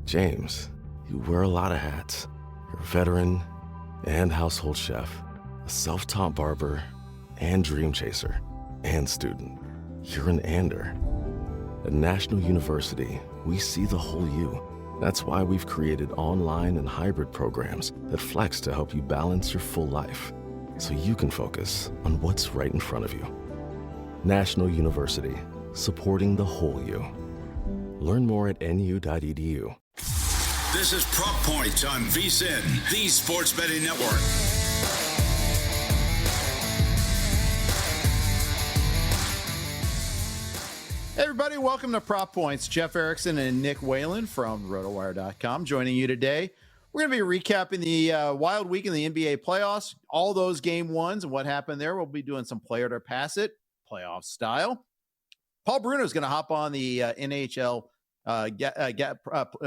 James, you wear a lot of hats. You're a veteran and household chef, a self-taught barber and dream chaser, and student. You're an Ander. At National University, we see the whole you. That's why we've created online and hybrid programs that flex to help you balance your full life, so you can focus on what's right in front of you. National University, supporting the whole you. Learn more at nu.edu. This is Prop Points on VSiN, the Sports Betting Network. Hey everybody, welcome to Prop Points. Jeff Erickson and Nick Whalen from RotoWire.com joining you today. We're going to be recapping the wild week in the NBA playoffs, all those game ones and what happened there. We'll be doing some player to pass it, playoff style. Paul Bruno is going to hop on the NHL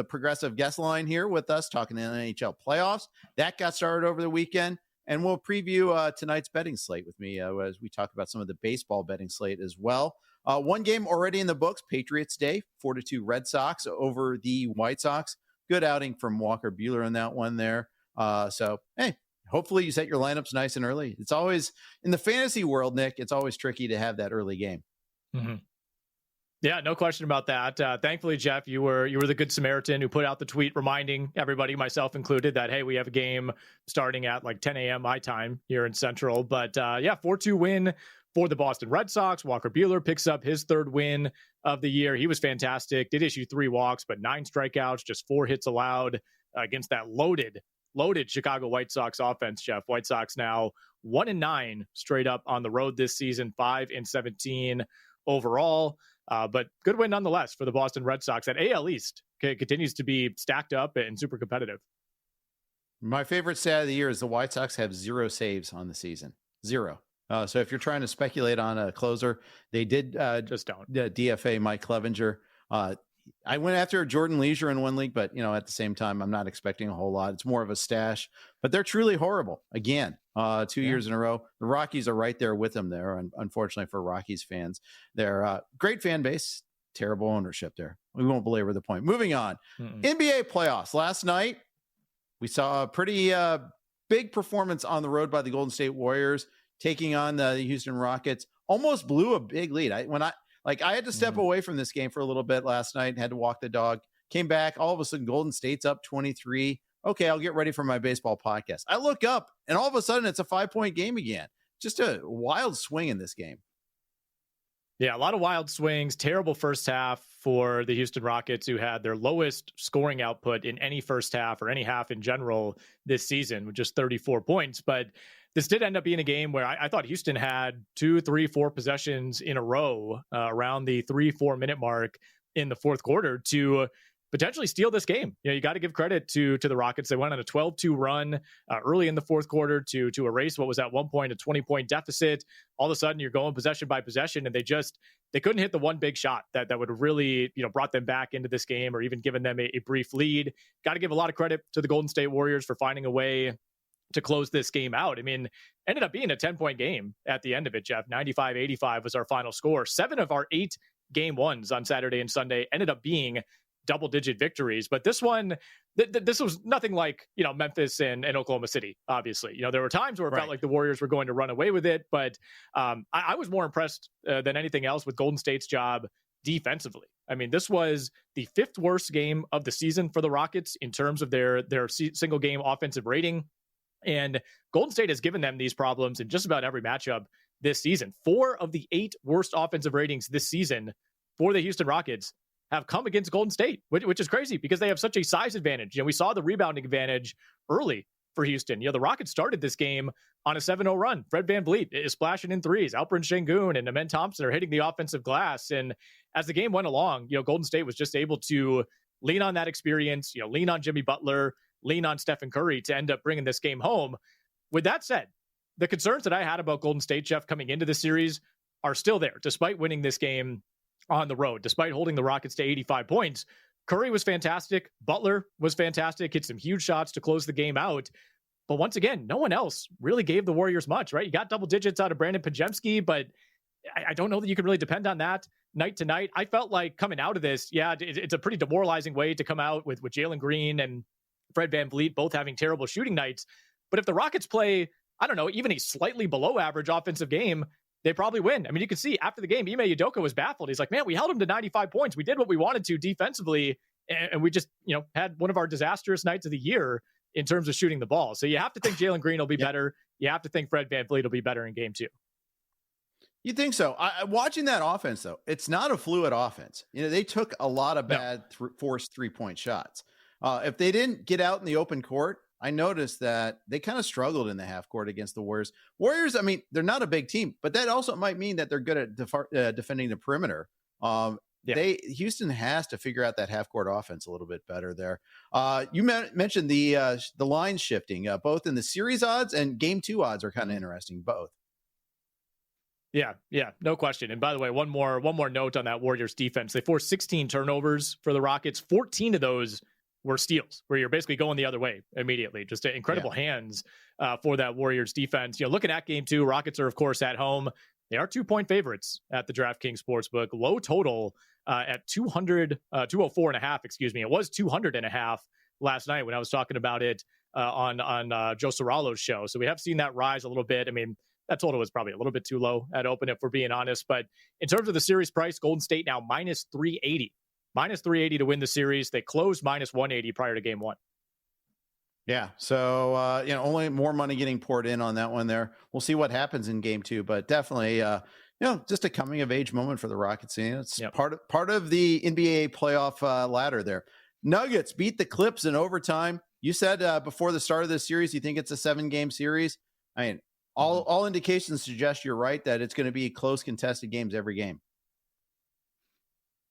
progressive guest line here with us, talking the NHL playoffs. That got started over the weekend, and we'll preview tonight's betting slate with me as we talk about some of the baseball betting slate as well. One game already in the books, Patriots Day, 4-2 Red Sox over the White Sox. Good outing from Walker Buehler in that one there. So, hey, hopefully you set your lineups nice and early. It's always, in the fantasy world, Nick, it's always tricky to have that early game. Mm-hmm. Yeah, no question about that. Thankfully, Jeff, you were the good Samaritan who put out the tweet reminding everybody, myself included, that, hey, we have a game starting at like 10 a.m. my time here in Central. But 4-2 win for the Boston Red Sox. Walker Buehler picks up his third win of the year. He was fantastic. Did issue 3 walks, but 9 strikeouts, just 4 hits allowed against that loaded Chicago White Sox offense, Jeff. White Sox now 1-9 straight up on the road this season, 5-17 overall. But good win nonetheless for the Boston Red Sox. That AL East continues to be stacked up and super competitive. My favorite stat of the year is the White Sox have 0 saves on the season. 0. So if you're trying to speculate on a closer, they did just don't DFA Mike Clevenger. I went after Jordan Leisure in one league, but at the same time, I'm not expecting a whole lot. It's more of a stash, but they're truly horrible. Again, 2 years in a row. The Rockies are right there with them there. And unfortunately for Rockies fans, they're great fan base, terrible ownership there. We won't belabor the point. Moving on. NBA playoffs. Last night, we saw a pretty big performance on the road by the Golden State Warriors, taking on the Houston Rockets. Almost blew a big lead. I had to step away from this game for a little bit last night, had to walk the dog, came back. All of a sudden, Golden State's up 23. Okay, I'll get ready for my baseball podcast. I look up, and all of a sudden, it's a 5-point game again. Just a wild swing in this game. Yeah, a lot of wild swings. Terrible first half for the Houston Rockets, who had their lowest scoring output in any first half or any half in general this season, with just 34 points. But this did end up being a game where I thought Houston had 2, 3, 4 possessions in a row around the 3-4 minute mark in the fourth quarter to potentially steal this game. You got to give credit to the Rockets. They went on a 12-2 run early in the fourth quarter to erase what was at one point a 20-point deficit. All of a sudden, you're going possession by possession, and they couldn't hit the one big shot that would have really brought them back into this game or even given them a brief lead. Got to give a lot of credit to the Golden State Warriors for finding a way to close this game out. I mean, ended up being a 10-point game at the end of it, Jeff. 95-85 was our final score. 7 of our 8 game ones on Saturday and Sunday ended up being double-digit victories. But this one, this was nothing like, Memphis and Oklahoma City, obviously. There were times where it felt like the Warriors were going to run away with it. But I was more impressed than anything else with Golden State's job defensively. I mean, this was the 5th worst game of the season for the Rockets in terms of their single game offensive rating. And Golden State has given them these problems in just about every matchup this season. 4 of the 8 worst offensive ratings this season for the Houston Rockets have come against Golden State, which is crazy because they have such a size advantage. We saw the rebounding advantage early for Houston. The Rockets started this game on a 7-0 run. Fred VanVleet is splashing in threes. Alperen Sengun and Amen Thompson are hitting the offensive glass. And as the game went along, Golden State was just able to lean on that experience, lean on Jimmy Butler, lean on Stephen Curry to end up bringing this game home. With that said, the concerns that I had about Golden State, Jeff, coming into the series are still there, despite winning this game on the road, despite holding the Rockets to 85 points. Curry was fantastic. Butler was fantastic. Hit some huge shots to close the game out. But once again, no one else really gave the Warriors much, right? You got double digits out of Brandon Podziemski, but I don't know that you can really depend on that night to night. I felt like coming out of this, it's a pretty demoralizing way to come out with Jalen Green and Fred VanVleet both having terrible shooting nights. But if the Rockets play, I don't know, even a slightly below average offensive game, they probably win. I mean, you can see after the game, Ime Udoka was baffled. He's like, man, we held him to 95 points. We did what we wanted to defensively. And we just, had one of our disastrous nights of the year in terms of shooting the ball. So you have to think Jalen Green will be better. You have to think Fred VanVleet will be better in game 2. You think so? Watching that offense, though, it's not a fluid offense. They took a lot of bad forced 3-point shots. If they didn't get out in the open court, I noticed that they kind of struggled in the half court against the Warriors. Warriors, I mean, they're not a big team, but that also might mean that they're good at defending the perimeter. Houston has to figure out that half court offense a little bit better there. You mentioned the line shifting, both in the series odds and game 2 odds are kind of interesting, both. Yeah, no question. And by the way, one more note on that Warriors defense. They forced 16 turnovers for the Rockets. 14 of those were steals, where you're basically going the other way immediately. Just incredible hands for that Warriors defense. Looking at game 2, Rockets are, of course, at home. They are 2-point favorites at the DraftKings Sportsbook. Low total at 204.5, excuse me. It was 200.5 last night when I was talking about it on Joe Soralo's show. So we have seen that rise a little bit. I mean, that total was probably a little bit too low at open, if we're being honest. But in terms of the series price, Golden State now minus 380. Minus 380 to win the series. They closed minus 180 prior to game 1. Yeah. So, only more money getting poured in on that one there. We'll see what happens in game 2, but definitely, just a coming of age moment for the Rockets. It's part of the NBA playoff ladder there. Nuggets beat the Clips in overtime. You said before the start of this series, you think it's a 7-game series. I mean, all indications suggest you're right, that it's going to be close contested games every game.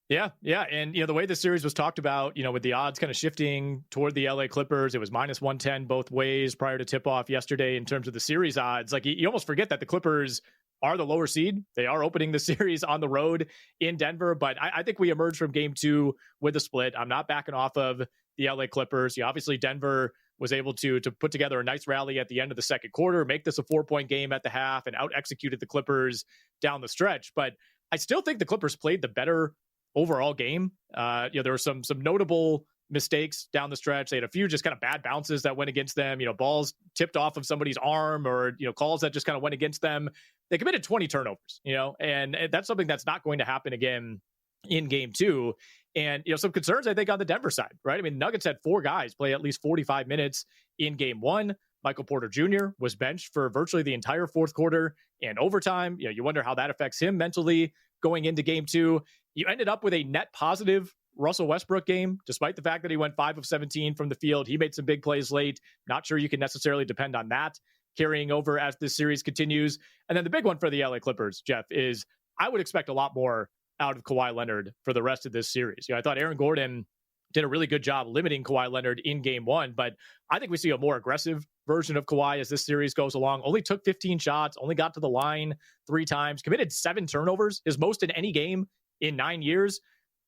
Yeah. And, the way the series was talked about, with the odds kind of shifting toward the LA Clippers, it was minus 110 both ways prior to tip off yesterday in terms of the series odds. Like, you almost forget that the Clippers are the lower seed. They are opening the series on the road in Denver, but I think we emerged from game 2 with a split. I'm not backing off of the LA Clippers. Obviously Denver was able to put together a nice rally at the end of the second quarter, make this a 4-point game at the half, and out-executed the Clippers down the stretch. But I still think the Clippers played the better overall game. There were some notable mistakes down the stretch. They had a few just kind of bad bounces that went against them, balls tipped off of somebody's arm, or, calls that just kind of went against them. They committed 20 turnovers, and that's something that's not going to happen again in game 2. And, some concerns, I think, on the Denver side, right? I mean, Nuggets had 4 guys play at least 45 minutes in game 1. Michael Porter Jr. was benched for virtually the entire fourth quarter and overtime. You wonder how that affects him mentally going into game 2. You ended up with a net positive Russell Westbrook game, despite the fact that he went 5 of 17 from the field. He made some big plays late. Not sure you can necessarily depend on that carrying over as this series continues. And then the big one for the LA Clippers, Jeff, is I would expect a lot more out of Kawhi Leonard for the rest of this series. I thought Aaron Gordon did a really good job limiting Kawhi Leonard in game 1, but I think we see a more aggressive version of Kawhi as this series goes along. Only took 15 shots, only got to the line 3 times, committed 7 turnovers, his most in any game in 9 years.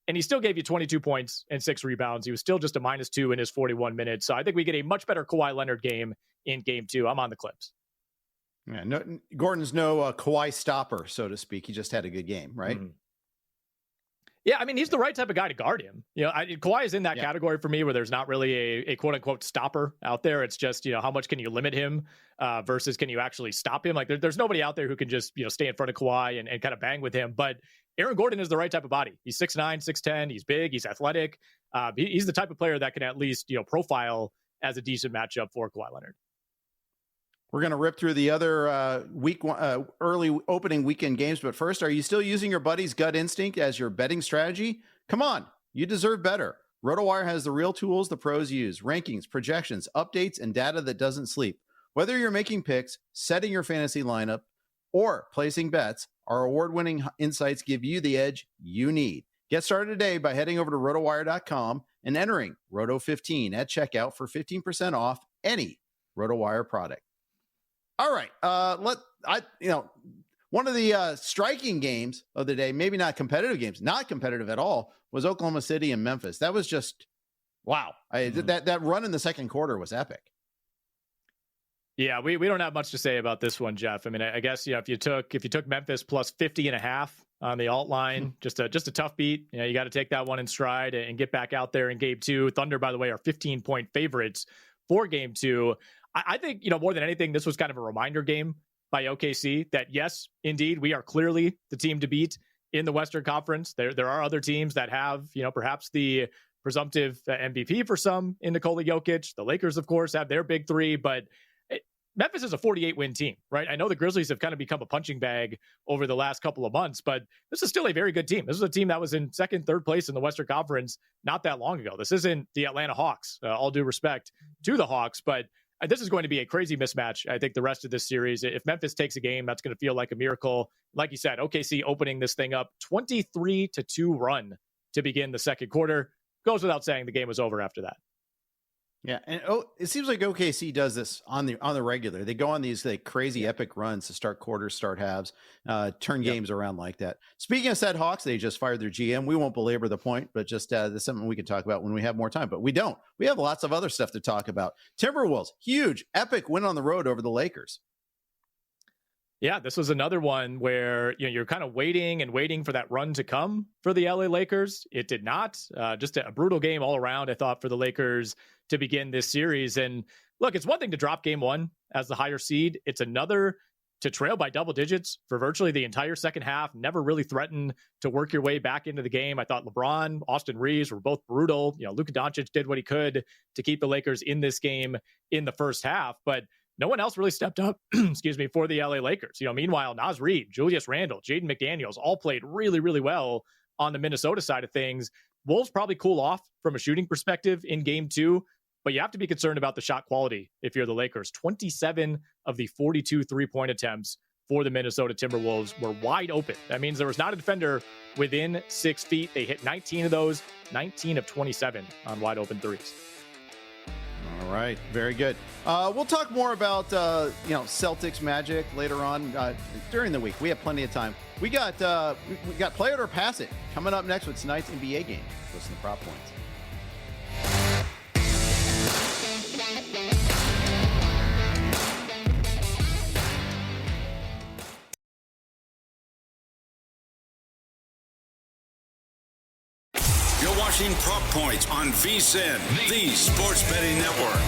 And he still gave you 22 points and 6 rebounds. He was still just a -2 in his 41 minutes. So I think we get a much better Kawhi Leonard game in game 2. I'm on the Clips. Yeah, Gordon's no Kawhi stopper, so to speak. He just had a good game, right? Mm-hmm. Yeah, I mean, he's the right type of guy to guard him. Kawhi is in that category for me where there's not really a quote unquote stopper out there. It's just, how much can you limit him versus can you actually stop him? Like there's nobody out there who can just, stay in front of Kawhi and kind of bang with him. But Aaron Gordon is the right type of body. He's 6'9", 6'10". He's big. He's athletic. He's the type of player that can at least, profile as a decent matchup for Kawhi Leonard. We're going to rip through the other early opening weekend games. But first, are you still using your buddy's gut instinct as your betting strategy? Come on, you deserve better. RotoWire has the real tools the pros use: rankings, projections, updates, and data that doesn't sleep. Whether you're making picks, setting your fantasy lineup, or placing bets, our award-winning insights give you the edge you need. Get started today by heading over to RotoWire.com and entering Roto15 at checkout for 15% off any RotoWire product. All right. One of the striking games of the day, maybe not competitive games, not competitive at all, was Oklahoma City and Memphis. That was just, wow. That run in the second quarter was epic. Yeah, we don't have much to say about this one, Jeff. I mean, I guess, if you took Memphis plus 50.5 on the alt line, just a tough beat. You got to take that one in stride and get back out there in game 2. Thunder, by the way, are 15-point favorites for game 2. I think, more than anything, this was kind of a reminder game by OKC that, yes, indeed, we are clearly the team to beat in the Western Conference. There are other teams that have, perhaps the presumptive MVP for some in Nikola Jokic. The Lakers, of course, have their big three, but Memphis is a 48-win team, right? I know the Grizzlies have kind of become a punching bag over the last couple of months, but this is still a very good team. This is a team that was in second, third place in the Western Conference not that long ago. This isn't the Atlanta Hawks, all due respect to the Hawks, but this is going to be a crazy mismatch, I think, the rest of this series. If Memphis takes a game, that's going to feel like a miracle. Like you said, OKC opening this thing up, 23-2 run to begin the second quarter. Goes without saying the game was over after that. Yeah, and it seems like OKC does this on the regular. They go on these crazy epic runs to start quarters, start halves, turn games around like that. Speaking of said Hawks, they just fired their GM. We won't belabor the point, but just that's something we can talk about when we have more time. But we don't. We have lots of other stuff to talk about. Timberwolves, huge, epic win on the road over the Lakers. Yeah, this was another one where you're kind of waiting for that run to come for the LA Lakers. It did not. Just a brutal game all around, I thought, for the Lakers to begin this series. And look, it's one thing to drop game 1 as the higher seed. It's another to trail by double digits for virtually the entire second half, never really threatened to work your way back into the game. I thought LeBron, Austin Reeves were both brutal. Luka Doncic did what he could to keep the Lakers in this game in the first half, but no one else really stepped up, for the LA Lakers. Meanwhile, Naz Reid, Julius Randle, Jaden McDaniels all played really, really well on the Minnesota side of things. Wolves probably cool off from a shooting perspective in game 2, but you have to be concerned about the shot quality if you're the Lakers. 27 of the 42 three-point attempts for the Minnesota Timberwolves were wide open. That means there was not a defender within 6 feet. They hit 19 of those, 19 of 27 on wide open threes. All right, very good. We'll talk more about Celtics Magic later on during the week. We have plenty of time. We got Play It or Pass It coming up next with tonight's NBA game. Listen to Prop Points. You're watching Prop Points on VSiN, the Sports Betting Network.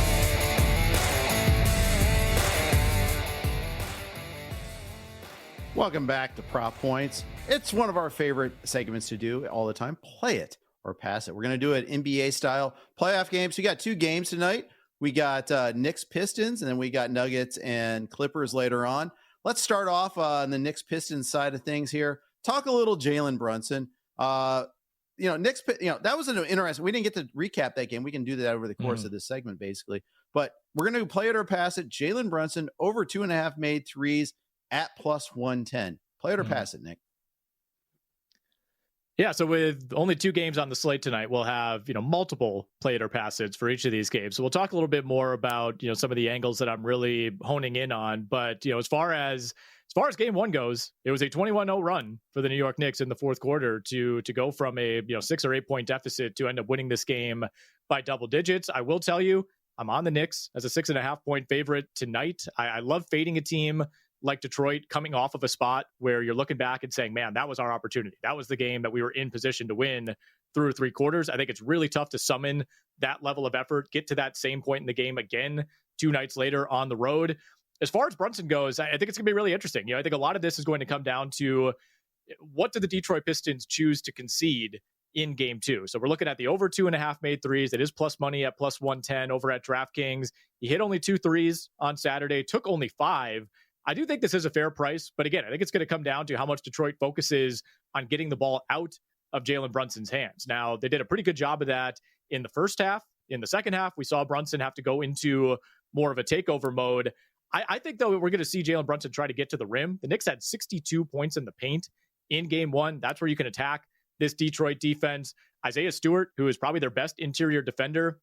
Welcome back to Prop Points. It's one of our favorite segments to do all the time. Play it or pass it. We're going to do it NBA style playoff games. We got 2 games tonight. We got Knicks Pistons, and then we got Nuggets and Clippers later on. Let's start off on the Knicks Pistons side of things here. Talk a little Jalen Brunson. Knicks, that was an interesting. We didn't get to recap that game. We can do that over the course of this segment, basically. But we're going to play it or pass it. Jalen Brunson over 2.5 made threes at plus 110. Play it or pass it, Nick. Yeah, so with only 2 games on the slate tonight, we'll have, multiple play it or pass it for each of these games. So we'll talk a little bit more about, some of the angles that I'm really honing in on. But, as far as game 1 goes, it was a 21-0 run for the New York Knicks in the fourth quarter to go from a 6 or 8 point deficit to end up winning this game by double digits. I will tell you, I'm on the Knicks as a 6.5 point favorite tonight. I love fading a team like Detroit coming off of a spot where you're looking back and saying, man, that was our opportunity. That was the game that we were in position to win through 3 quarters. I think it's really tough to summon that level of effort, get to that same point in the game again 2 nights later on the road. As far as Brunson goes, I think it's going to be really interesting. I think a lot of this is going to come down to what do the Detroit Pistons choose to concede in game 2. So we're looking at the over 2.5 made threes. That is plus money at plus 110 over at DraftKings. He hit only 2 threes on Saturday, took only 5. I do think this is a fair price, but again, I think it's going to come down to how much Detroit focuses on getting the ball out of Jalen Brunson's hands. Now, they did a pretty good job of that in the first half. In the second half, we saw Brunson have to go into more of a takeover mode. I think, though, we're going to see Jalen Brunson try to get to the rim. The Knicks had 62 points in the paint in game 1. That's where you can attack this Detroit defense. Isaiah Stewart, who is probably their best interior defender,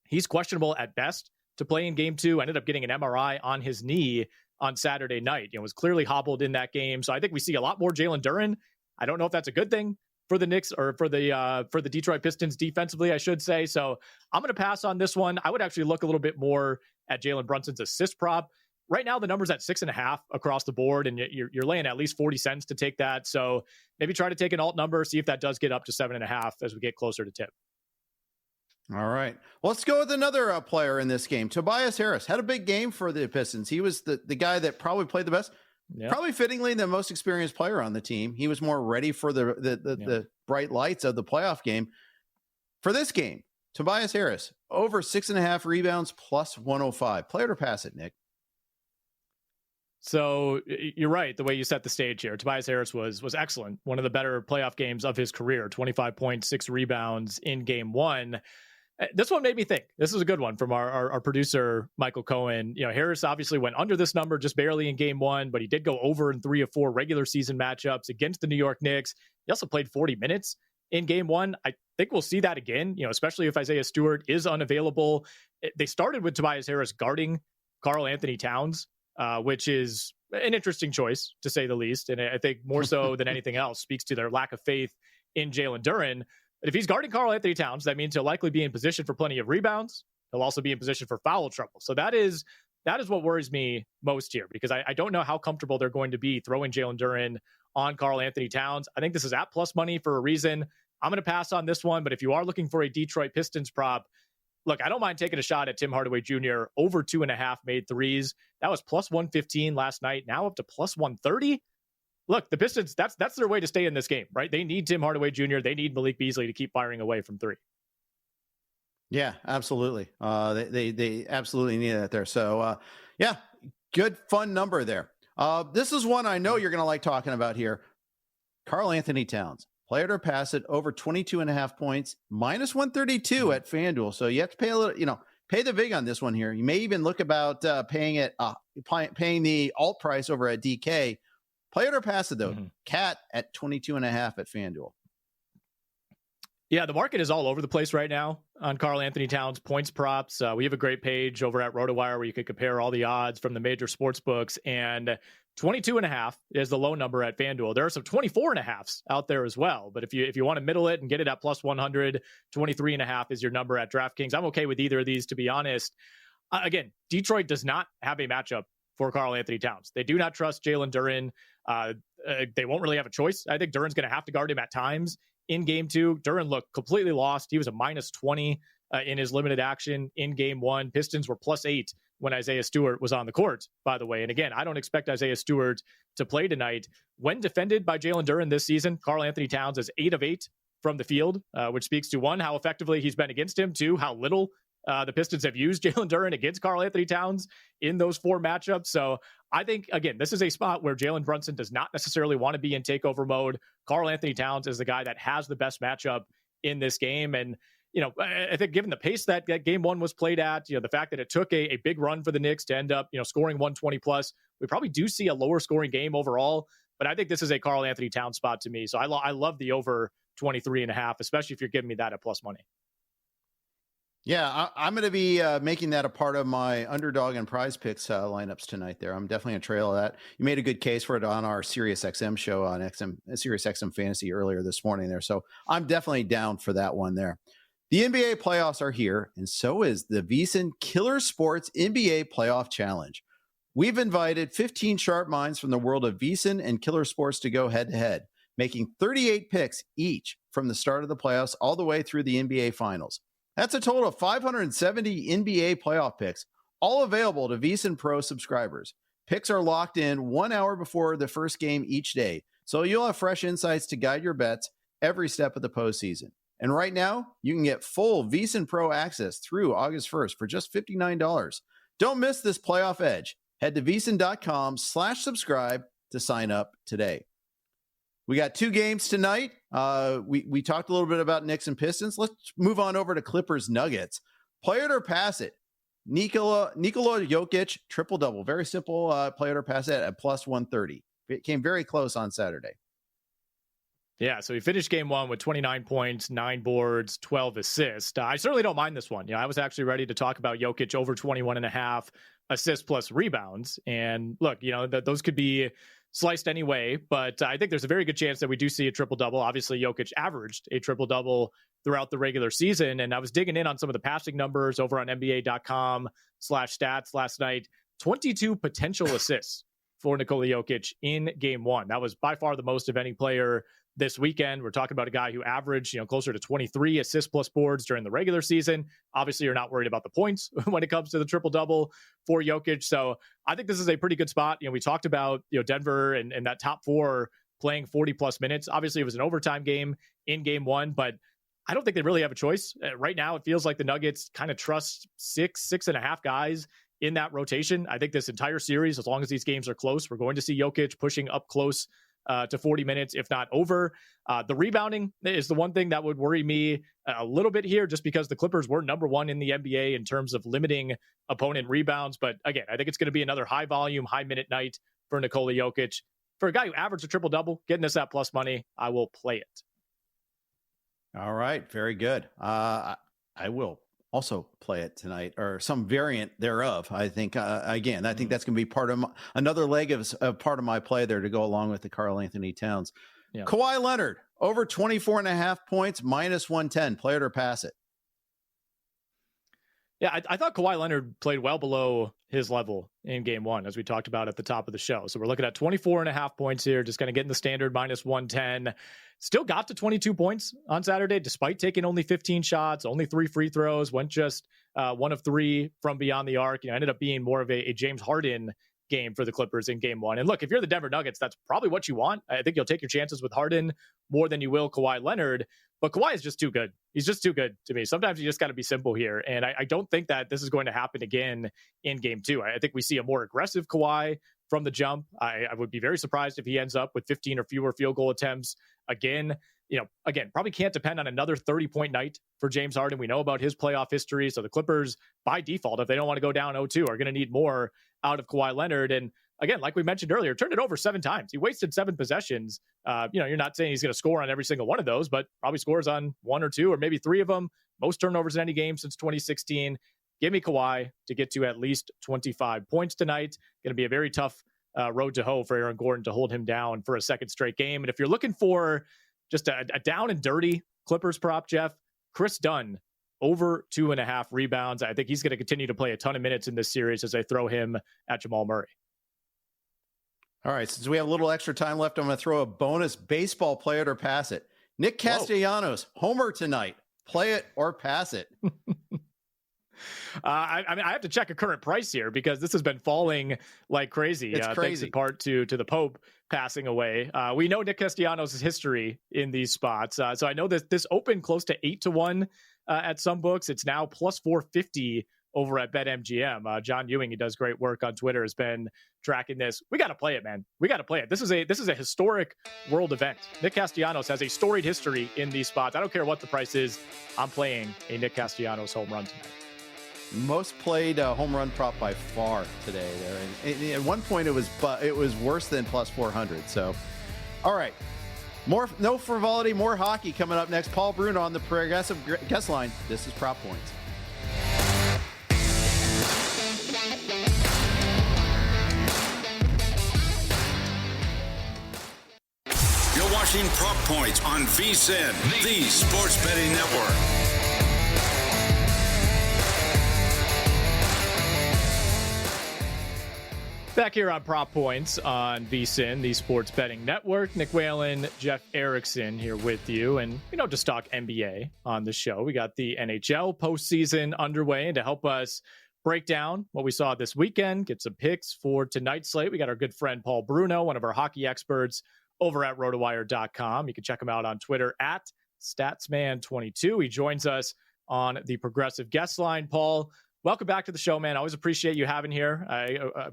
he's questionable at best to play in game 2. Ended up getting an MRI on his knee on Saturday night. Was clearly hobbled in that game. So I think we see a lot more Jalen Duren. I don't know if that's a good thing for the Knicks or for the Detroit Pistons defensively, I should say. So I'm going to pass on this one. I would actually look a little bit more at Jalen Brunson's assist prop right now the number's at 6.5 across the board, and you're laying at least 40 cents to take that. So maybe try to take an alt number, see if that does get up to 7.5 as we get closer to tip. All right. Well, let's go with another player in this game. Tobias Harris had a big game for the Pistons. He was the guy that probably played the best, probably fittingly the most experienced player on the team. He was more ready for the bright lights of the playoff game. For this game, Tobias Harris, over 6.5 rebounds, plus 105. Play it or pass it, Nick. So you're right. The way you set the stage here, Tobias Harris was excellent. One of the better playoff games of his career, 25.6 rebounds in game one. This one made me think. This is a good one from our producer, Michael Cohen. Harris obviously went under this number just barely in game one, but he did go over in 3 of 4 regular season matchups against the New York Knicks. He also played 40 minutes in game one. I think we'll see that again, especially if Isaiah Stewart is unavailable. They started with Tobias Harris guarding Karl Anthony Towns, which is an interesting choice, to say the least. And I think more so than anything else speaks to their lack of faith in Jalen Duren. But if he's guarding Karl Anthony Towns, that means he'll likely be in position for plenty of rebounds. He'll also be in position for foul trouble. So that is what worries me most here, because I don't know how comfortable they're going to be throwing Jalen Duren on Karl Anthony Towns. I think this is at plus money for a reason. I'm going to pass on this one, but if you are looking for a Detroit Pistons prop, look, I don't mind taking a shot at Tim Hardaway Jr. over 2.5 made threes. That was plus 115 last night, now up to plus 130. Look, the Pistons, that's their way to stay in this game, right? They need Tim Hardaway Jr. They need Malik Beasley to keep firing away from three. Yeah, absolutely. They absolutely need that there. So, good, fun number there. This is one I know you're going to like talking about here. Karl Anthony Towns. Play it or pass it, over 22.5 points, minus 132 at FanDuel. So you have to pay a little, pay the vig on this one here. You may even look about paying the alt price over at DK. Play it or pass it, though. Cat at 22.5 at FanDuel. Yeah, the market is all over the place right now on Karl Anthony Towns points props. We have a great page over at RotoWire where you can compare all the odds from the major sports books, and 22.5 is the low number at FanDuel. There are some 24.5s out there as well, but if you want to middle it and get it at plus 100, 23.5 is your number at DraftKings. I'm okay with either of these, to be honest. Again, Detroit does not have a matchup for Karl Anthony Towns. They do not trust Jalen Duren. They won't really have a choice. I think Duren's going to have to guard him at times in game two. Duren looked completely lost. He was a minus 20 in his limited action in game one. Pistons were plus 8 when Isaiah Stewart was on the court, by the way. And again, I don't expect Isaiah Stewart to play tonight. When defended by Jalen Duren this season, Karl Anthony Towns is 8 of 8 from the field, which speaks to, one, how effectively he's been against him, two, how little the Pistons have used Jalen Duren against Karl Anthony Towns in those 4 matchups. So I think, again, this is a spot where Jalen Brunson does not necessarily want to be in takeover mode. Karl Anthony Towns is the guy that has the best matchup in this game. And, I think given the pace that game one was played at, the fact that it took a big run for the Knicks to end up, scoring 120 plus, we probably do see a lower scoring game overall. But I think this is a Karl Anthony Towns spot to me. So I love the over 23.5, especially if you're giving me that at plus money. Yeah, I'm going to be making that a part of my underdog and prize picks lineups tonight there. I'm definitely going to trail that. You made a good case for it on our SiriusXM show on SiriusXM Fantasy earlier this morning there. So I'm definitely down for that one there. The NBA playoffs are here, and so is the VSiN Killer Sports NBA Playoff Challenge. We've invited 15 sharp minds from the world of VSiN and Killer Sports to go head-to-head, making 38 picks each from the start of the playoffs all the way through the NBA Finals. That's a total of 570 NBA playoff picks, all available to VSiN Pro subscribers. Picks are locked in 1 hour before the first game each day, so you'll have fresh insights to guide your bets every step of the postseason. And right now, you can get full VSiN Pro access through August 1st for just $59. Don't miss this playoff edge. Head to VSiN.com/subscribe to sign up today. We got 2 games tonight. We talked a little bit about Knicks and Pistons. Let's move on over to Clippers Nuggets. Play it or pass it. Nikola Jokic, triple-double. Very simple, play it or pass it at plus 130. It came very close on Saturday. Yeah, so he finished game one with 29 points, 9 boards, 12 assists. I certainly don't mind this one. I was actually ready to talk about Jokic over 21.5 assists plus rebounds. And look, those could be sliced anyway, but I think there's a very good chance that we do see a triple-double. Obviously, Jokic averaged a triple-double throughout the regular season, and I was digging in on some of the passing numbers over on NBA.com/stats last night. 22 potential assists for Nikola Jokic in game one. That was by far the most of any player this weekend. We're talking about a guy who averaged, closer to 23 assists plus boards during the regular season. Obviously, you're not worried about the points when it comes to the triple-double for Jokic. So I think this is a pretty good spot. We talked about, Denver and that top four playing 40 plus minutes. Obviously, it was an overtime game in game one, but I don't think they really have a choice. Right now, it feels like the Nuggets kind of trust six and a half guys in that rotation. I think this entire series, as long as these games are close, we're going to see Jokic pushing up close to 40 minutes, if not over. The rebounding is the one thing that would worry me a little bit here, just because the Clippers were number one in the NBA in terms of limiting opponent rebounds. But again, I think it's going to be another high volume, high minute night for Nikola Jokic. For a guy who averaged a triple-double, getting this at plus money, I will play it. All right. Very good. I will also play it tonight, or some variant thereof. I think, again, I think that's going to be part of another leg of part of my play there to go along with the Karl Anthony Towns. Yeah. Kawhi Leonard, over 24.5 points, minus 110. Play it or pass it? Yeah, I thought Kawhi Leonard played well below his level in game one, as we talked about at the top of the show. So we're looking at 24.5 points here, just kind of getting the standard minus 110. Still got to 22 points on Saturday, despite taking only 15 shots, only 3 free throws, went just 1 of 3 from beyond the arc. Ended up being more of a James Harden game for the Clippers in game one. And look, if you're the Denver Nuggets, that's probably what you want. I think you'll take your chances with Harden more than you will Kawhi Leonard. But Kawhi is just too good. He's just too good to me. Sometimes you just got to be simple here. And I don't think that this is going to happen again in game two. I think we see a more aggressive Kawhi from the jump. I would be very surprised if he ends up with 15 or fewer field goal attempts again. Again, probably can't depend on another 30-point night for James Harden. We know about his playoff history. So the Clippers, by default, if they don't want to go down 0-2, are going to need more out of Kawhi Leonard. And again, like we mentioned earlier, turned it over 7 times. He wasted 7 possessions. You're not saying he's going to score on every single one of those, but probably scores on 1 or 2 or maybe 3 of them. Most turnovers in any game since 2016. Give me Kawhi to get to at least 25 points tonight. Going to be a very tough road to hoe for Aaron Gordon to hold him down for a second straight game. And if you're looking for just a down and dirty Clippers prop, Jeff, Chris Dunn, over 2.5 rebounds. I think he's going to continue to play a ton of minutes in this series as they throw him at Jamal Murray. All right, since we have a little extra time left, I'm going to throw a bonus baseball, play it or pass it. Nick Castellanos, homer tonight. Play it or pass it. I have to check a current price here because this has been falling like crazy. It's crazy. Thanks in part to the Pope passing away. We know Nick Castellanos' history in these spots. So I know that this opened close to 8-1 at some books. It's now plus 450 over at BetMGM. John Ewing, he does great work on Twitter, has been tracking this. We got to play it, man. We got to play it. This is a historic world event. Nick Castellanos has a storied history in these spots. I don't care what the price is. I'm playing a Nick Castellanos home run tonight. Most played home run prop by far today there. And at one point it was worse than plus 400. So, all right. No frivolity, more hockey coming up next. Paul Bruno on the Progressive Guest Line. This is Prop Points. You're watching Prop Points on VSiN, the Sports Betting Network. Back here on Prop Points on VSiN, the Sports Betting Network. Nick Whalen, Jeff Erickson here with you. And we don't just talk NBA on the show. We got the NHL postseason underway. And to help us break down what we saw this weekend, get some picks for tonight's slate, we got our good friend Paul Bruno, one of our hockey experts over at RotoWire.com. You can check him out on Twitter at Statsman22. He joins us on the Progressive Guest Line. Paul, welcome back to the show, man. I always appreciate you having here.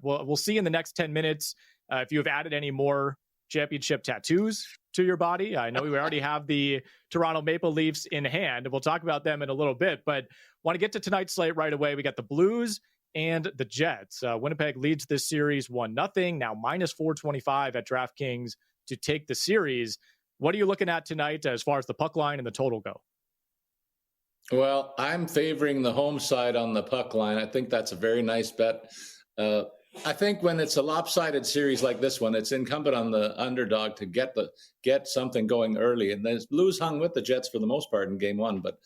We'll see in the next 10 minutes if you have added any more championship tattoos to your body. I know we already have the Toronto Maple Leafs in hand, and we'll talk about them in a little bit, but want to get to tonight's slate right away. We got the Blues and the Jets. Winnipeg leads this series 1-0, now minus 425 at DraftKings to take the series. What are you looking at tonight as far as the puck line and the total go? Well, I'm favoring the home side on the puck line. I think that's a very nice bet. I think when it's a lopsided series like this one, it's incumbent on the underdog to get something going early. And the Blues hung with the Jets for the most part in game one, but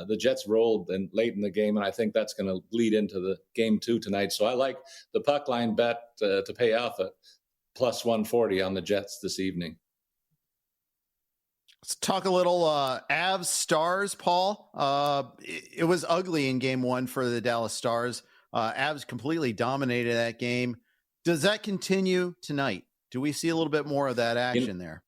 the Jets rolled late in the game, and I think that's going to bleed into the game two tonight. So I like the puck line bet to pay off at plus 140 on the Jets this evening. Let's talk a little Avs Stars, Paul. It was ugly in game one for the Dallas Stars. Avs completely dominated that game. Does that continue tonight? Do we see a little bit more of that action there?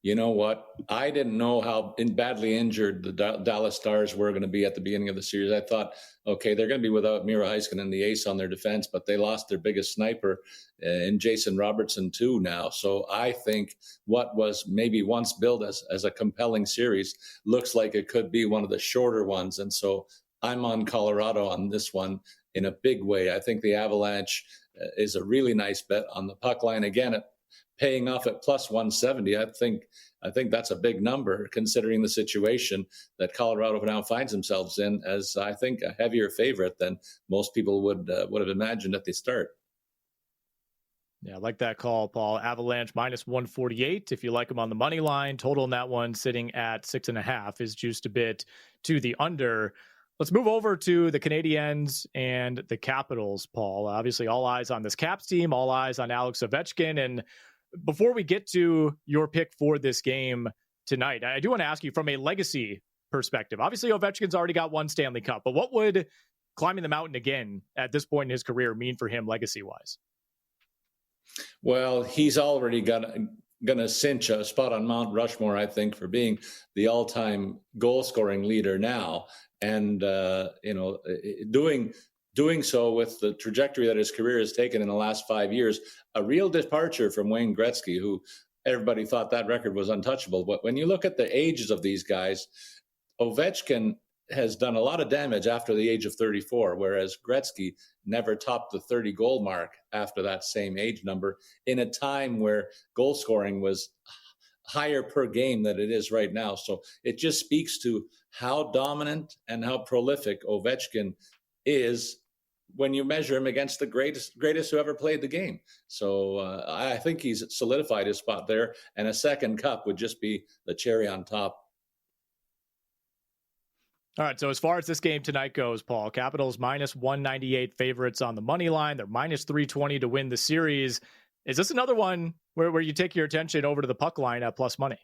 You know what? I didn't know how badly injured the Dallas Stars were going to be at the beginning of the series. I thought, okay, they're going to be without Miro Heiskanen, the ace on their defense, but they lost their biggest sniper in Jason Robertson too now. So I think what was maybe once billed as a compelling series looks like it could be one of the shorter ones. And so I'm on Colorado on this one in a big way. I think the Avalanche is a really nice bet on the puck line. Again, paying off at plus 170. I think that's a big number considering the situation that Colorado now finds themselves in, as I think a heavier favorite than most people would have imagined at the start. Yeah, I like that call, Paul. Avalanche minus 148. If you like them on the money line, total in that one sitting at 6.5 is juiced a bit to the under. Let's move over to the Canadiens and the Capitals, Paul. Obviously, all eyes on this Caps team, all eyes on Alex Ovechkin. And before we get to your pick for this game tonight, I do want to ask you from a legacy perspective. Obviously, Ovechkin's already got one Stanley Cup, but what would climbing the mountain again at this point in his career mean for him legacy-wise? Well, he's already going to cinch a spot on Mount Rushmore, I think, for being the all-time goal-scoring leader now. And, doing so with the trajectory that his career has taken in the last 5 years, a real departure from Wayne Gretzky, who everybody thought that record was untouchable. But when you look at the ages of these guys, Ovechkin has done a lot of damage after the age of 34, whereas Gretzky never topped the 30 goal mark after that same age number in a time where goal scoring was higher per game than it is right now. So it just speaks to how dominant and how prolific Ovechkin is when you measure him against the greatest who ever played the game. So I think he's solidified his spot there, and a second cup would just be the cherry on top. All right, so as far as this game tonight goes, Paul, Capitals minus 198 favorites on the money line. They're minus 320 to win the series. Is this another one where you take your attention over to the puck line at plus money?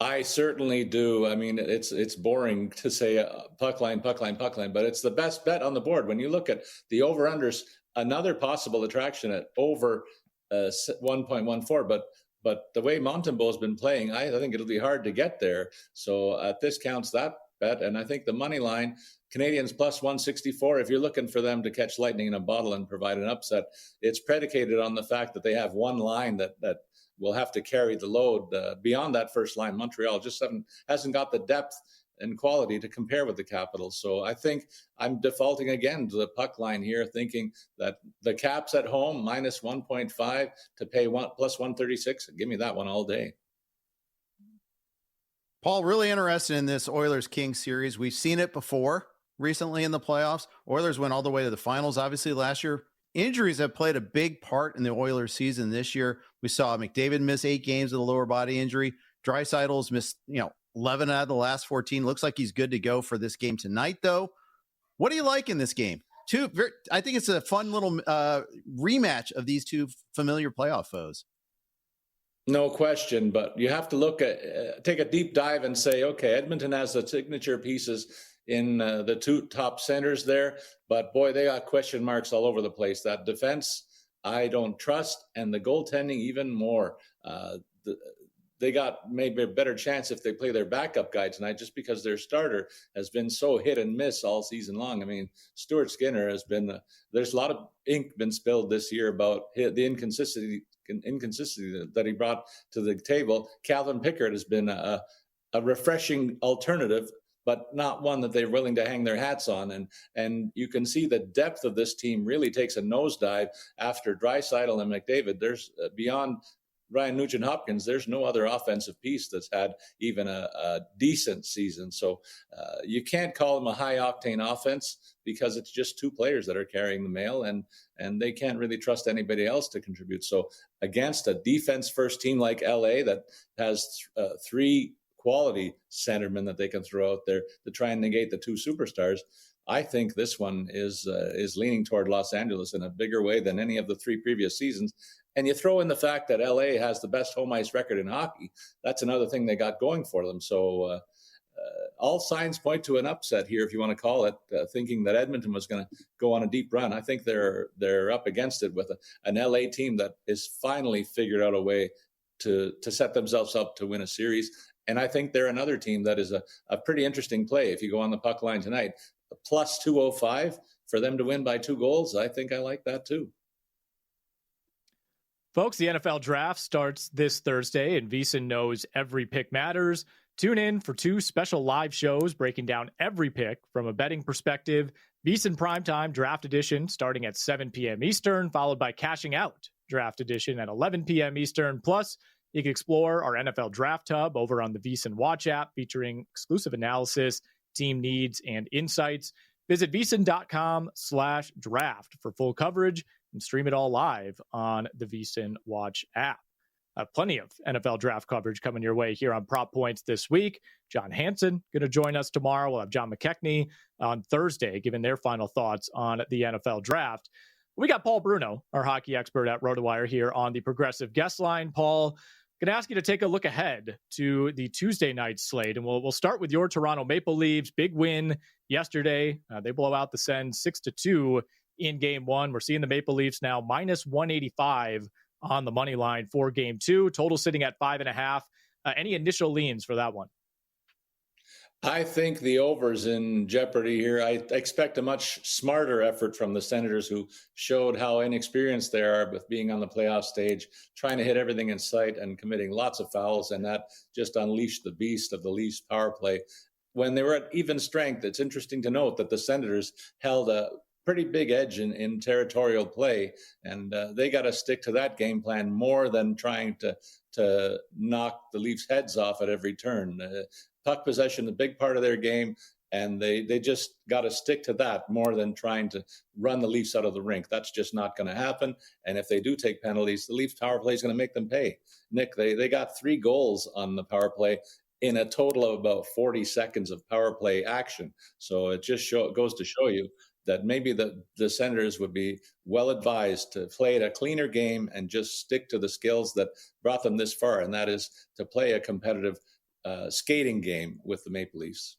I certainly do. I mean, it's boring to say puck line, but it's the best bet on the board. When you look at the over-unders, another possible attraction at over 1.14, but the way Montembeault has been playing, I think it'll be hard to get there. So this counts that bet, and I think the money line, Canadians plus 164, if you're looking for them to catch lightning in a bottle and provide an upset, it's predicated on the fact that they have one line that will have to carry the load. Beyond that first line, Montreal just hasn't got the depth and quality to compare with the Capitals. So I think I'm defaulting again to the puck line here, thinking that the Caps at home minus 1.5 to pay plus 136. Give me that one all day. Paul, really interested in this Oilers-Kings series. We've seen it before recently in the playoffs. Oilers went all the way to the finals, obviously, last year. Injuries have played a big part in the Oilers season this year. We saw McDavid miss 8 games with a lower body injury. Draisaitl's missed, 11 out of the last 14. Looks like he's good to go for this game tonight, though. What do you like in this game? I think it's a fun little rematch of these two familiar playoff foes. No question, but you have to take a deep dive and say, okay, Edmonton has the signature pieces in the two top centers there, but boy, they got question marks all over the place. That defense, I don't trust, and the goaltending even more. They got maybe a better chance if they play their backup guy tonight, just because their starter has been so hit and miss all season long. I mean, Stuart Skinner has been, there's a lot of ink been spilled this year about the inconsistency that he brought to the table. Calvin Pickard has been a refreshing alternative, but not one that they're willing to hang their hats on. And you can see the depth of this team really takes a nosedive after Draisaitl and McDavid. There's beyond Ryan Nugent-Hopkins, there's no other offensive piece that's had even a decent season. So you can't call them a high-octane offense because it's just two players that are carrying the mail, and they can't really trust anybody else to contribute. So against a defense-first team like LA that has three quality centermen that they can throw out there to try and negate the two superstars, I think this one is leaning toward Los Angeles in a bigger way than any of the three previous seasons. And you throw in the fact that LA has the best home ice record in hockey. That's another thing they got going for them. So all signs point to an upset here, if you want to call it, thinking that Edmonton was going to go on a deep run. I think they're up against it with an LA team that is finally figured out a way to set themselves up to win a series. And I think they're another team that is a pretty interesting play. If you go on the puck line tonight, plus 205 for them to win by 2 goals, I think I like that too. Folks, the NFL draft starts this Thursday, and VSiN knows every pick matters. Tune in for 2 special live shows breaking down every pick from a betting perspective. VSiN Primetime Draft Edition starting at 7 p.m. Eastern, followed by Cashing Out Draft Edition at 11 p.m. Eastern. Plus, you can explore our NFL Draft Hub over on the VSiN Watch app, featuring exclusive analysis, team needs, and insights. Visit VSiN.com/draft for full coverage and stream it all live on the VSiN Watch app. Plenty of NFL draft coverage coming your way here on Prop Points this week. John Hansen going to join us tomorrow. We'll have John McKechnie on Thursday, giving their final thoughts on the NFL draft. We got Paul Bruno, our hockey expert at RotoWire, here on the Progressive guest line. Paul, going to ask you to take a look ahead to the Tuesday night slate, and we'll start with your Toronto Maple Leafs. Big win yesterday. They blow out the Sens 6-2 in Game 1. We're seeing the Maple Leafs now minus 185 on the money line for Game 2. Total sitting at 5.5. Any initial leans for that one? I think the over's in jeopardy here. I expect a much smarter effort from the Senators, who showed how inexperienced they are with being on the playoff stage, trying to hit everything in sight and committing lots of fouls, and that just unleashed the beast of the Leafs power play. When they were at even strength, it's interesting to note that the Senators held a pretty big edge in territorial play, and they got to stick to that game plan more than trying to knock the Leafs' heads off at every turn. Puck possession, a big part of their game, and they just got to stick to that more than trying to run the Leafs out of the rink. That's just not going to happen. And if they do take penalties, the Leafs power play is going to make them pay. Nick, they got 3 goals on the power play in a total of about 40 seconds of power play action. So it just goes to show you that maybe the Senators would be well advised to play a cleaner game and just stick to the skills that brought them this far, and that is to play a competitive skating game with the Maple Leafs.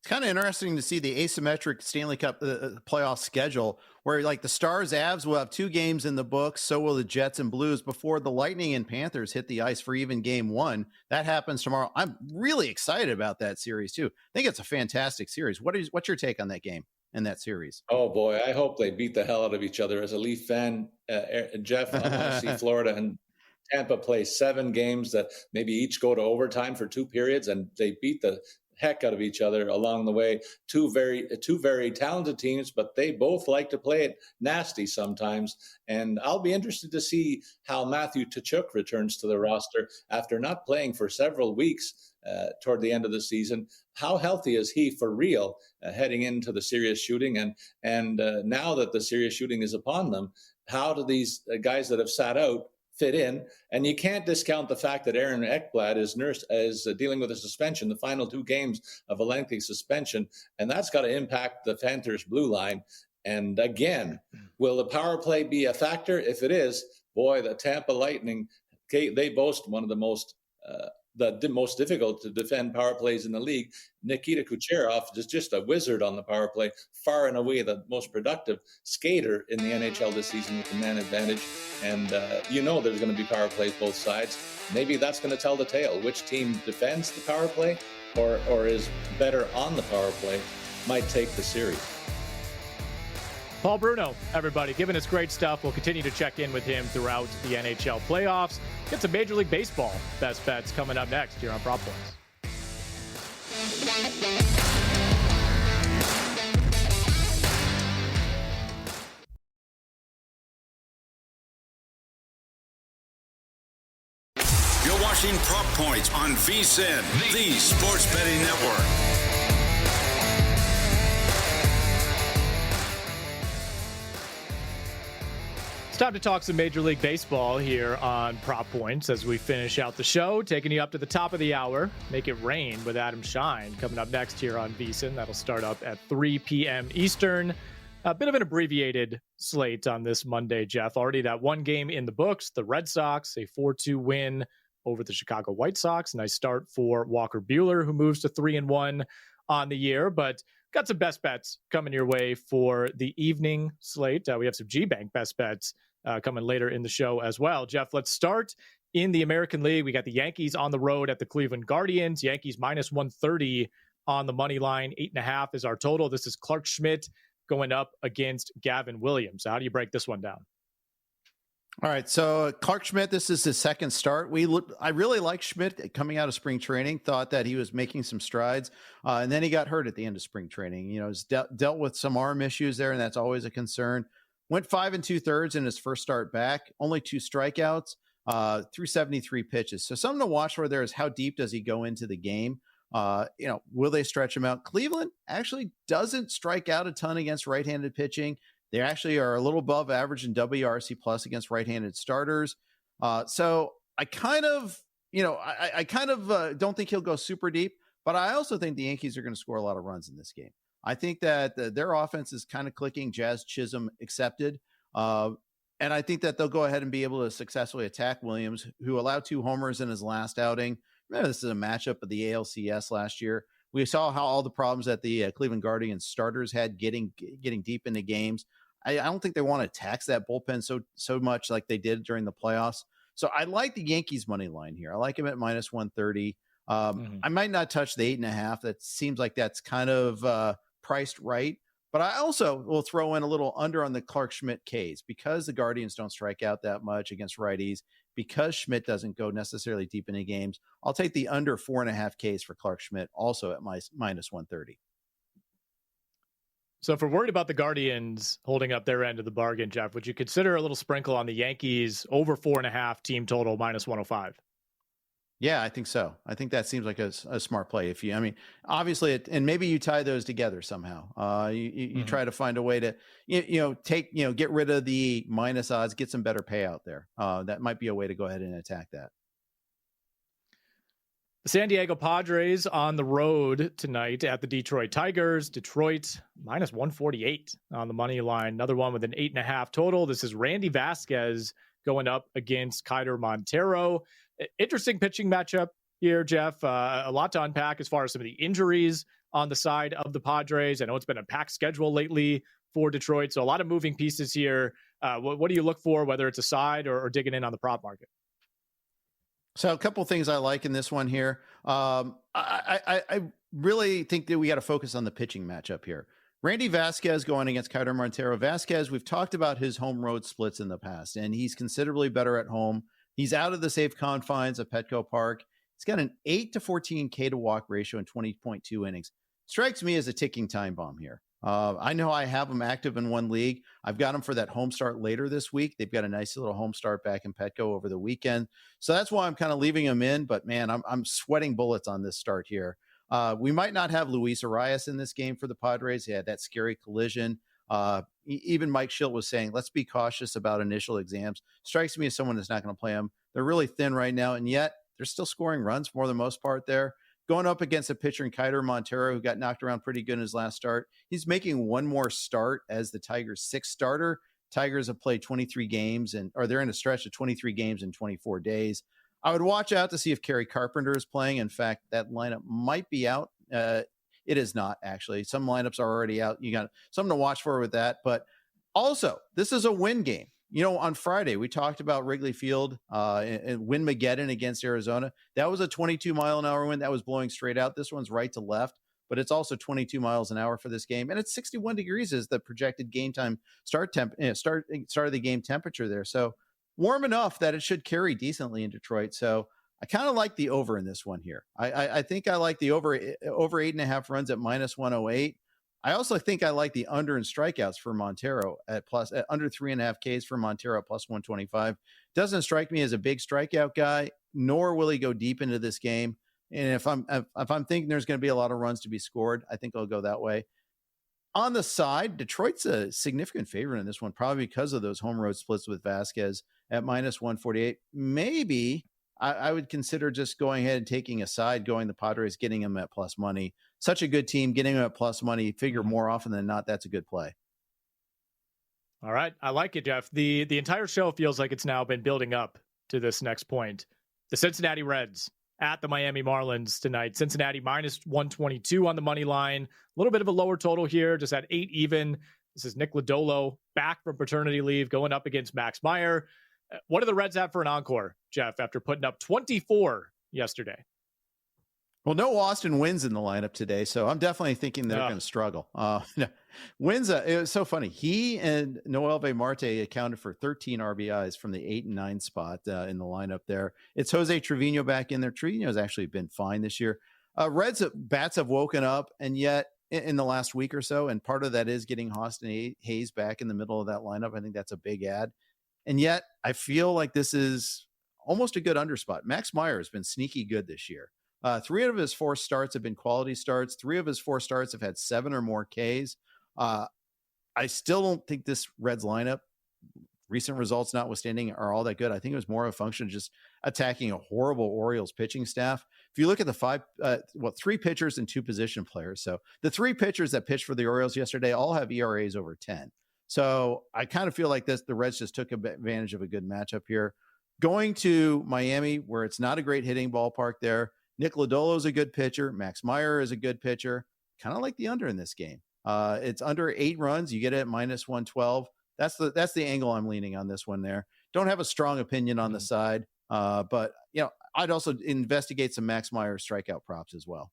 It's kind of interesting to see the asymmetric Stanley Cup playoff schedule, where like the Stars Avs will have 2 games in the books. So will the Jets and Blues before the Lightning and Panthers hit the ice for even Game 1. That happens tomorrow. I'm really excited about that series too. I think it's a fantastic series. What's your take on that game and that series? Oh boy, I hope they beat the hell out of each other. As a Leaf fan, Jeff, I want to see Florida and Tampa play 7 games that maybe each go to overtime for 2 periods, and they beat the heck out of each other along the way. Two very talented teams, but they both like to play it nasty sometimes. And I'll be interested to see how Matthew Tkachuk returns to the roster after not playing for several weeks toward the end of the season. How healthy is he for real heading into the serious shooting? And now that the serious shooting is upon them, how do these guys that have sat out fit in? And you can't discount the fact that Aaron Ekblad is dealing with a suspension, the final 2 games of a lengthy suspension, and that's got to impact the Panthers' blue line. And again, will the power play be a factor? If it is, boy, the Tampa Lightning, they boast one of the most difficult to defend power plays in the league. Nikita Kucherov is just a wizard on the power play, far and away the most productive skater in the NHL this season with the man advantage. And there's going to be power plays both sides. Maybe that's going to tell the tale. Which team defends the power play or is better on the power play might take the series. Paul Bruno, everybody, giving us great stuff. We'll continue to check in with him throughout the NHL playoffs. Get some Major League Baseball best bets coming up next here on Prop Points. watching Prop Points on VSiN, the sports betting network. It's time to talk some Major League Baseball here on Prop Points as we finish out the show, taking you up to the top of the hour. Make it rain with Adam Shine coming up next here on VSiN. That'll start up at 3 p.m. Eastern. A bit of an abbreviated slate on this Monday, Jeff. Already that one game in the books. The Red Sox, a 4-2 win over the Chicago White Sox. Nice start for Walker Buehler, who moves to 3-1 on the year. But got some best bets coming your way for the evening slate. We have some G-Bank best bets coming later in the show as well. Jeff, let's start in the American League. We got the Yankees on the road at the Cleveland Guardians. Yankees minus 130 on the money line. 8.5 is our total. This is Clark Schmidt going up against Gavin Williams. How do you break this one down? All right, so Clark Schmidt, this is his second start. I really like Schmidt coming out of spring training, thought that he was making some strides, and then he got hurt at the end of spring training. You know, he's dealt with some arm issues there, and that's always a concern. Went 5 2/3 in his first start back, only 2 strikeouts, through 73 pitches. So something to watch for there is how deep does he go into the game? Will they stretch him out? Cleveland actually doesn't strike out a ton against right-handed pitching. They actually are a little above average in WRC plus against right-handed starters. So I kind of don't think he'll go super deep, but I also think the Yankees are going to score a lot of runs in this game. I think that their offense is kind of clicking, Jazz Chisholm accepted. And I think that they'll go ahead and be able to successfully attack Williams, who allowed 2 homers in his last outing. Remember, this is a matchup of the ALCS last year. We saw how all the problems that the Cleveland Guardians starters had getting deep into games. I don't think they want to tax that bullpen so much like they did during the playoffs. So I like the Yankees money line here. I like him at minus 130. I might not touch the 8.5. That seems like that's kind of priced right. But I also will throw in a little under on the Clark Schmidt Ks because the Guardians don't strike out that much against righties, because Schmidt doesn't go necessarily deep into games. I'll take the under 4.5 Ks for Clark Schmidt, also at minus 130. So if we're worried about the Guardians holding up their end of the bargain, Jeff, would you consider a little sprinkle on the Yankees over 4.5 team total minus 105? Yeah, I think so. I think that seems like a smart play. Obviously, and maybe you tie those together somehow. You try to find a way to, get rid of the minus odds, get some better payout there. That might be a way to go ahead and attack that. The San Diego Padres on the road tonight at the Detroit Tigers. Detroit minus 148 on the money line. Another one with an 8.5 total. This is Randy Vasquez going up against Keider Montero. Interesting pitching matchup here, Jeff. A lot to unpack as far as some of the injuries on the side of the Padres. I know it's been a packed schedule lately for Detroit, so a lot of moving pieces here. What do you look for, whether it's a side or digging in on the prop market? So a couple things I like in this one here. I really think that we got to focus on the pitching matchup here. Randy Vasquez going against Keider Montero. Vasquez, we've talked about his home road splits in the past, and he's considerably better at home. He's out of the safe confines of Petco Park. He's got an 8 to 14 K to walk ratio in 20.2 innings. Strikes me as a ticking time bomb here. I know I have him active in one league. I've got him for that home start later this week. They've got a nice little home start back in Petco over the weekend. So that's why I'm kind of leaving him in. But, man, I'm sweating bullets on this start here. We might not have Luis Arias in this game for the Padres. He had that scary collision. Even Mike Schilt was saying, let's be cautious about initial exams. Strikes me as someone that's not going to play him. They're really thin right now, and yet they're still scoring runs for the most part there. Going up against a pitcher in Keider Montero, who got knocked around pretty good in his last start. He's making one more start as the Tigers' 6th starter. Tigers have played 23 games, or they're in a stretch of 23 games in 24 days. I would watch out to see if Kerry Carpenter is playing. In fact, that lineup might be out. It is not, actually. Some lineups are already out. You got something to watch for with that. But also, this is a win game. On Friday, we talked about Wrigley Field and Windmageddon against Arizona. That was a 22-mile-an-hour wind that was blowing straight out. This one's right to left, but it's also 22 miles an hour for this game. And it's 61 degrees is the projected game time start of the game temperature there. So warm enough that it should carry decently in Detroit. So I kind of like the over in this one here. I think I like the over 8.5 runs at minus 108. I also think I like the under in strikeouts for Montero at under 3.5 Ks for Montero at plus 125. Doesn't strike me as a big strikeout guy. nor will he go deep into this game. And if I'm thinking there's going to be a lot of runs to be scored, I think I'll go that way. On the side, Detroit's a significant favorite in this one, probably because of those home road splits with Vasquez at minus 148. Maybe I would consider just going ahead and taking a side, going the Padres, getting them at plus money. Such a good team, getting them at plus money. Figure more often than not, that's a good play. All right. I like it, Jeff. The entire show feels like it's now been building up to this next point. The Cincinnati Reds at the Miami Marlins tonight. Cincinnati minus 122 on the money line. A little bit of a lower total here, just at 8 even. This is Nick Lodolo back from paternity leave going up against Max Meyer. What do the Reds have for an encore, Jeff, after putting up 24 yesterday? Well, no Austin Wins in the lineup today, so I'm definitely thinking they're going to struggle. Wins, it was so funny. He and Noelvi Marte accounted for 13 RBIs from the 8 and 9 spot in the lineup there. It's Jose Trevino back in there. Trevino's actually been fine this year. Reds bats have woken up, and yet in the last week or so, and part of that is getting Austin Hayes back in the middle of that lineup. I think that's a big add. And yet I feel like this is almost a good underspot. Max Meyer has been sneaky good this year. 3 of his 4 starts have been quality starts. 3 of his 4 starts have had 7 or more Ks. I still don't think this Reds lineup, recent results notwithstanding, are all that good. I think it was more of a function of just attacking a horrible Orioles pitching staff. If you look at the 3 pitchers and 2 position players. So the 3 pitchers that pitched for the Orioles yesterday all have ERAs over 10. So I kind of feel like the Reds just took advantage of a good matchup here. Going to Miami, where it's not a great hitting ballpark there. Nick Lodolo is a good pitcher. Max Meyer is a good pitcher. Kind of like the under in this game. It's under 8 runs. You get it at minus 112. That's the angle I'm leaning on this one there. Don't have a strong opinion on the side, but I'd also investigate some Max Meyer strikeout props as well.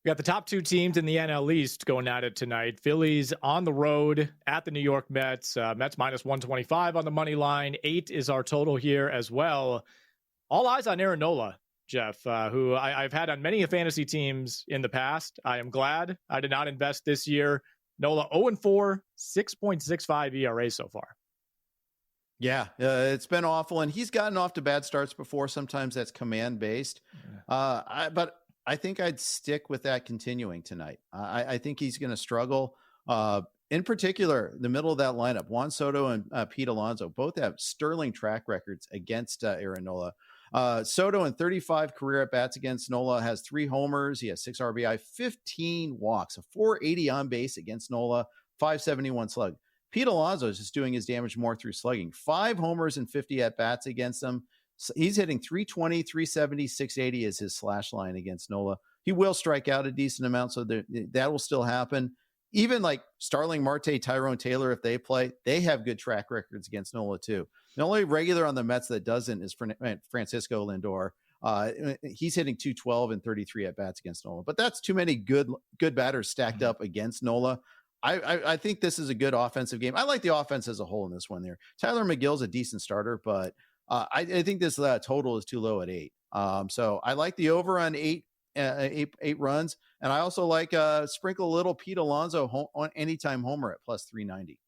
We got the top 2 teams in the NL East going at it tonight. Phillies on the road at the New York Mets. Mets minus 125 on the money line. 8 is our total here as well. All eyes on Aaron Nola, Jeff, who I've had on many fantasy teams in the past. I am glad I did not invest this year. Nola 0-4, 6.65 ERA so far. Yeah, it's been awful, and he's gotten off to bad starts before. Sometimes that's command-based. But I think I'd stick with that continuing tonight. I think he's going to struggle. In particular, the middle of that lineup, Juan Soto and Pete Alonso both have sterling track records against Aaron Nola. Soto in 35 career at-bats against Nola has 3 homers. He has 6 RBI, 15 walks, a 480 on base against Nola, 571 slug. Pete Alonso is just doing his damage more through slugging. 5 homers and 50 at-bats against him. So he's hitting 320, 370, 680 is his slash line against Nola. He will strike out a decent amount, so that will still happen. Even like Starling Marte, Tyrone Taylor, if they play, they have good track records against Nola too. The only regular on the Mets that doesn't is Francisco Lindor. He's hitting 212 and 33 at bats against Nola, but that's too many good batters stacked up against Nola. I think this is a good offensive game. I like the offense as a whole in this one there. Tyler McGill's a decent starter, but I think this total is too low at 8. So I like the over on 8 runs. And I also like sprinkle a little Pete Alonso on anytime homer at plus 390.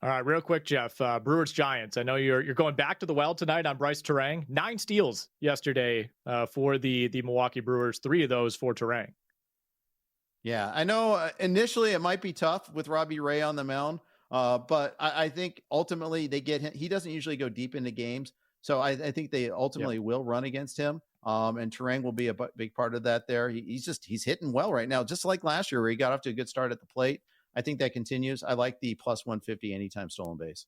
All right, real quick, Jeff, Brewers Giants. I know you're going back to the well tonight on Bryce Terang. 9 steals yesterday for the Milwaukee Brewers, 3 of those for Terang. Yeah, I know initially it might be tough with Robbie Ray on the mound, but I think ultimately they get him. He doesn't usually go deep into games, so I think they ultimately will run against him. And Terang will be a big part of that there. He's hitting well right now, just like last year where he got off to a good start at the plate. I think that continues. I like the plus 150 anytime stolen base.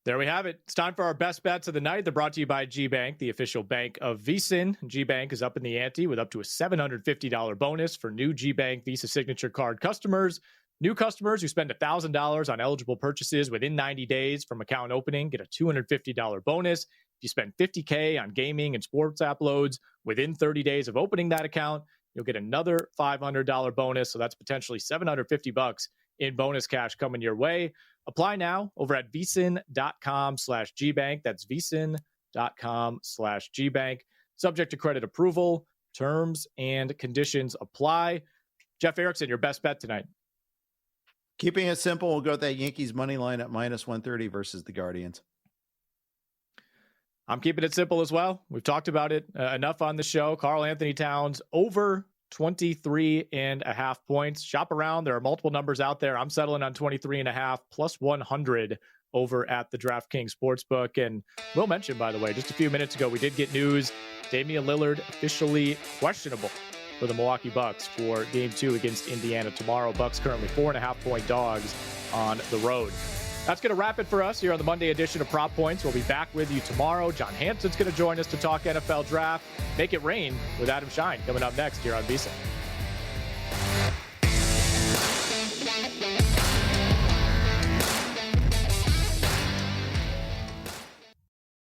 There we have it. It's time for our best bets of the night. They're brought to you by G-Bank, the official bank of VSiN. G-Bank is up in the ante with up to a $750 bonus for new G-Bank Visa Signature Card customers. New customers who spend $1,000 on eligible purchases within 90 days from account opening get a $250 bonus. If you spend $50K on gaming and sports app loads within 30 days of opening that account, you'll get another $500 bonus. So that's potentially $750 in bonus cash coming your way. Apply now over at vsin.com/gbank. That's vsin.com/gbank. Subject to credit approval. Terms and conditions apply. Jeff Erickson, your best bet tonight. Keeping it simple, we'll go with that Yankees money line at minus 130 versus the Guardians. I'm keeping it simple as well. We've talked about it enough on the show. Karl Anthony Towns over 23.5 points. Shop around. There are multiple numbers out there. I'm settling on 23.5 plus 100 over at the DraftKings Sportsbook. And Will mentioned, by the way, just a few minutes ago, we did get news. Damian Lillard officially questionable for the Milwaukee Bucks for Game 2 against Indiana tomorrow. Bucks currently 4.5-point dogs on the road. That's going to wrap it for us here on the Monday edition of Prop Points. We'll be back with you tomorrow. John Hanson's going to join us to talk NFL draft. Make it rain with Adam Shine coming up next here on VSiN.